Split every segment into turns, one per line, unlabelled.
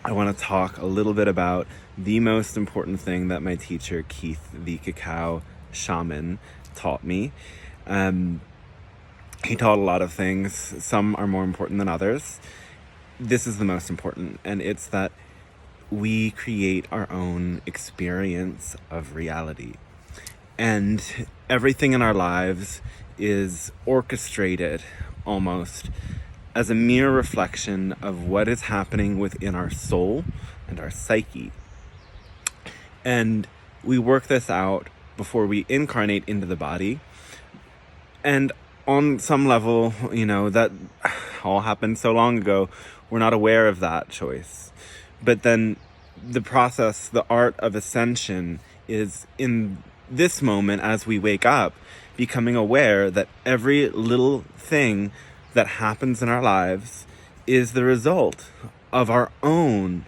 I want to talk a little bit about the most important thing that my teacher, Keith, the cacao shaman, taught me. He taught a lot of things. Some are more important than others. This is the most important, and it's that we create our own experience of reality. And everything in our lives is orchestrated almost as a mere reflection of what is happening within our soul and our psyche. And we work this out before we incarnate into the body. And on some level, that all happened so long ago, we're not aware of that choice. But then the process, the art of ascension, is in this moment as we wake up, becoming aware that every little thing that happens in our lives is the result of our own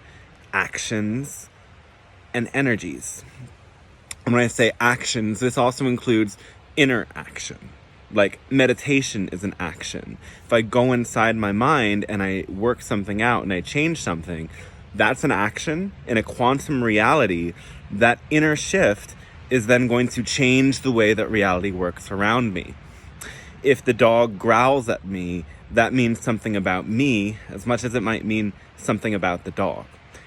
actions and energies. And when I say actions, this also includes inner action. Like meditation is an action. If I go inside my mind and I work something out and I change something, that's an action. In a quantum reality, that inner shift is then going to change the way that reality works around me. If the dog growls at me, that means something about me as much as it might mean something about the dog.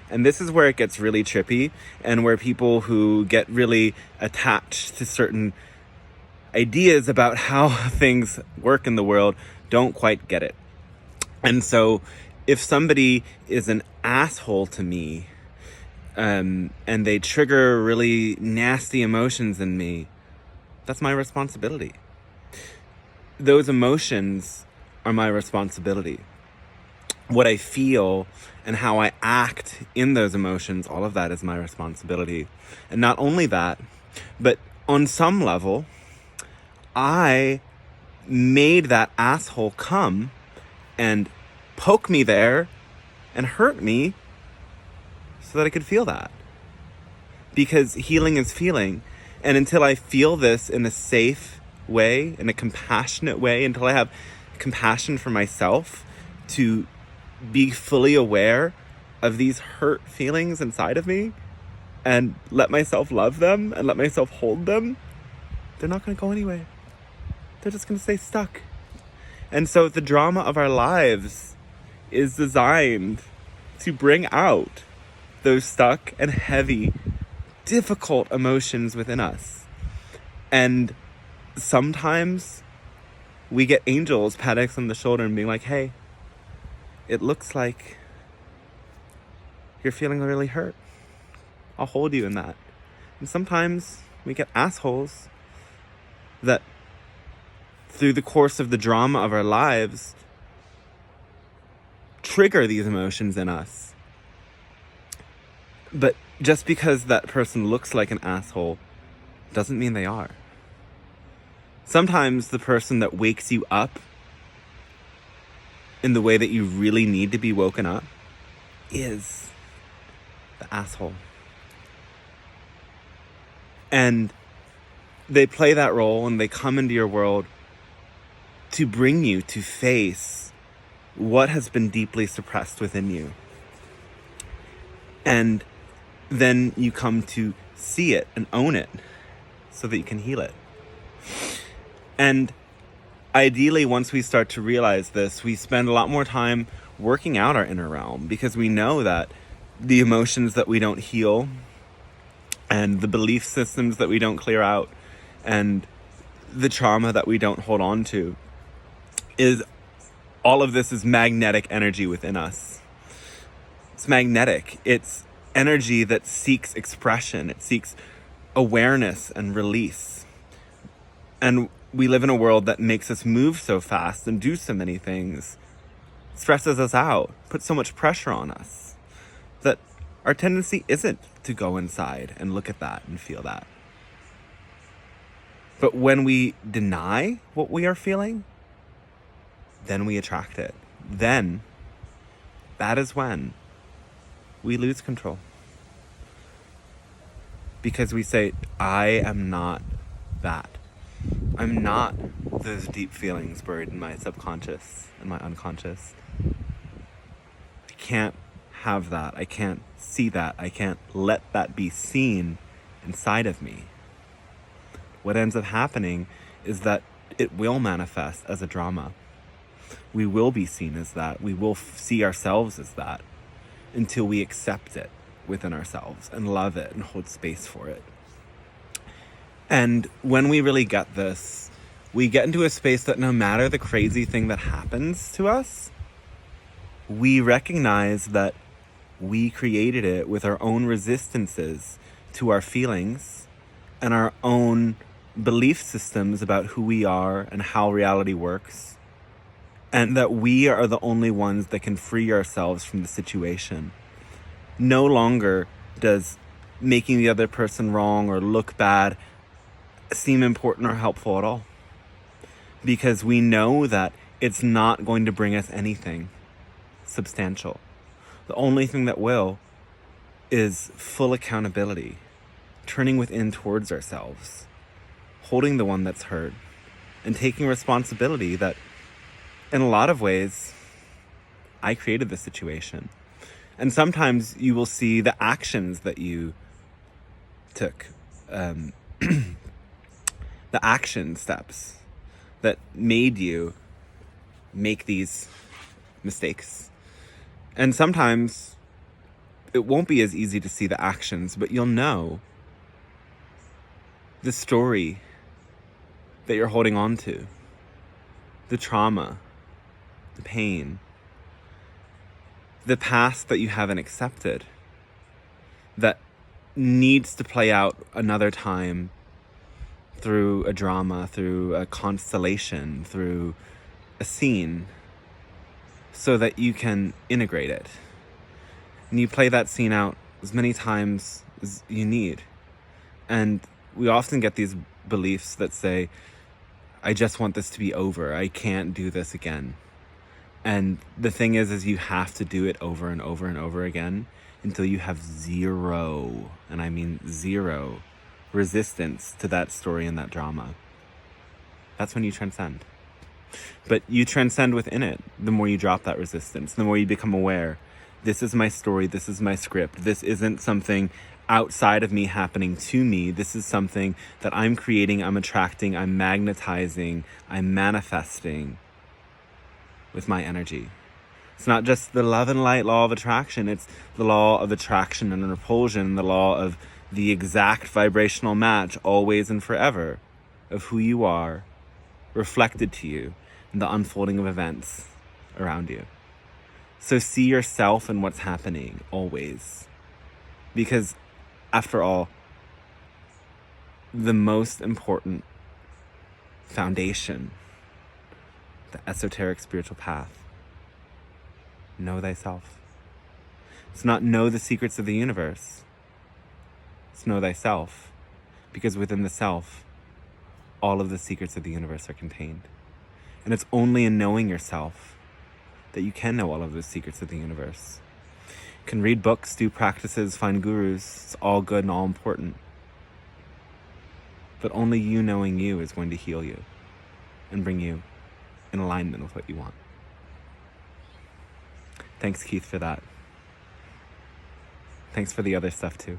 And this is where it gets really trippy, and where people who get really attached to certain ideas about how things work in the world don't quite get it. And so if somebody is an asshole to me, and they trigger really nasty emotions in me, that's my responsibility. Those emotions are my responsibility. What I feel and how I act in those emotions, all of that is my responsibility. And not only that, but on some level, I made that asshole come and poke me there and hurt me so that I could feel that. Because healing is feeling. And until I feel this in a safe way, in a compassionate way, until I have compassion for myself to be fully aware of these hurt feelings inside of me and let myself love them and let myself hold them, they're not going to go anywhere. They're just going to stay stuck. And so the drama of our lives is designed to bring out those stuck and heavy, difficult emotions within us. And sometimes we get angels patting us on the shoulder and being like, hey, it looks like you're feeling really hurt. I'll hold you in that. And sometimes we get assholes that through the course of the drama of our lives trigger these emotions in us. But just because that person looks like an asshole doesn't mean they are. Sometimes the person that wakes you up in the way that you really need to be woken up is the asshole. And they play that role and they come into your world to bring you to face what has been deeply suppressed within you. And then you come to see it and own it so that you can heal it. And ideally, once we start to realize this, we spend a lot more time working out our inner realm, because we know that the emotions that we don't heal and the belief systems that we don't clear out and the trauma that we don't hold on to is all of this is magnetic energy within us. It's magnetic. It's energy that seeks expression. It seeks awareness and release. And we live in a world that makes us move so fast and do so many things, stresses us out, puts so much pressure on us, that our tendency isn't to go inside and look at that and feel that. But when we deny what we are feeling, then we attract it. Then, that is when we lose control. Because we say, I am not that. I'm not those deep feelings buried in my subconscious and my unconscious. I can't have that. I can't see that. I can't let that be seen inside of me. What ends up happening is that it will manifest as a drama. We will be seen as that. We will see ourselves as that until we accept it within ourselves and love it and hold space for it. And when we really get this, we get into a space that no matter the crazy thing that happens to us, we recognize that we created it with our own resistances to our feelings and our own belief systems about who we are and how reality works, and that we are the only ones that can free ourselves from the situation. No longer does making the other person wrong or look bad seem important or helpful at all, because we know that it's not going to bring us anything substantial. The only thing that will is full accountability, turning within towards ourselves, holding the one that's hurt, and taking responsibility that in a lot of ways, I created the situation. And sometimes you will see the actions that you took, the action steps that made you make these mistakes. And sometimes it won't be as easy to see the actions, but you'll know the story that you're holding on to, the trauma, the pain, the past that you haven't accepted, that needs to play out another time through a drama, through a constellation, through a scene, so that you can integrate it. And you play that scene out as many times as you need. And we often get these beliefs that say, I just want this to be over. I can't do this again. And the thing is you have to do it over and over and over again until you have zero, and I mean zero, resistance to that story and that drama. That's when you transcend. But you transcend within it the more you drop that resistance, the more you become aware. This is my story. This is my script. This isn't something outside of me happening to me. This is something that I'm creating, I'm attracting, I'm magnetizing, I'm manifesting with my energy. It's not just the love and light law of attraction. It's the law of attraction and repulsion, the law of the exact vibrational match always and forever of who you are reflected to you in the unfolding of events around you. So see yourself in what's happening always. Because after all, the most important foundation, the esoteric spiritual path, know thyself. It's not know the secrets of the universe. It's know thyself. Because within the self, all of the secrets of the universe are contained. And it's only in knowing yourself that you can know all of those secrets of the universe. You can read books, do practices, find gurus. It's all good and all important. But only you knowing you is going to heal you and bring you in alignment with what you want. Thanks, Keith, for that. Thanks for the other stuff, too.